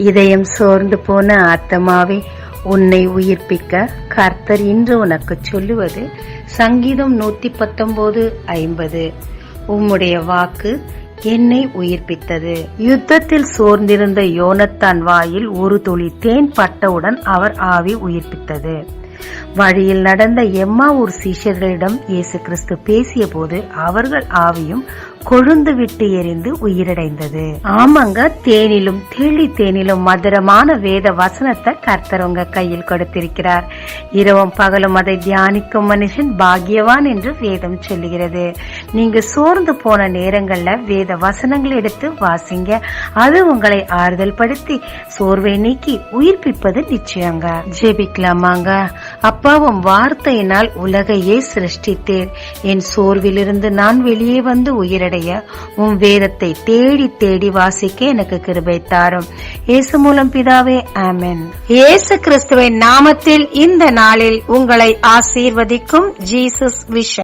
இதயம் சோர்ந்து போன ஆத்மாவே, உன்னை உயிர்ப்பிக்க கர்த்தர் இன்று உனக்கு சொல்லுவது சங்கீதம் 119:50. உம்முடைய வாக்கு என்னை உயிர்ப்பித்தது. யுத்தத்தில் சோர்ந்திருந்த யோனத்தான் வாயில் ஒரு துளி தேன் பட்டவுடன் அவர் ஆவி உயிர்ப்பித்தது. வழியில் நடந்த எம்மாவூர் சீஷர்களிடம் இயேசு கிறிஸ்து பேசிய போது அவர்கள் ஆவியும் கொழுந்து விட்டு எரிந்து உயிரடைந்தது. ஆமாங்க, தேனிலும் தெளி தேனிலும் மதுரமான வேத வசனத்தை கர்த்தர் உங்க கையில் கொடுத்திருக்கிறார். இரவும் பகலும் அதை தியானிக்கும் மனுஷன் பாக்கியவான் என்று வேதம் சொல்லுகிறது. நீங்க சோர்ந்து போன நேரங்கள்ல வேத வசனங்களை எடுத்து வாசிங்க. அது உங்களை ஆறுதல் படுத்தி சோர்வை நீக்கி உயிர்ப்பிப்பது நிச்சயங்க. ஜெபிக்கலாமாங்க. அப்பாவும் வார்த்தையினால் உலகையே சிருஷ்டித்தேர். என் சோர்விலிருந்து நான் வெளியே வந்து உயிரடைய உன் வேதத்தை தேடி தேடி வாசிக்க எனக்கு கிருபை தாரும். இயேசு மூலம் பிதாவே, ஆமென். இயேசு கிறிஸ்துவின் நாமத்தில் இந்த நாளில் உங்களை ஆசீர்வதிக்கும் ஜீசஸ் விஷன்.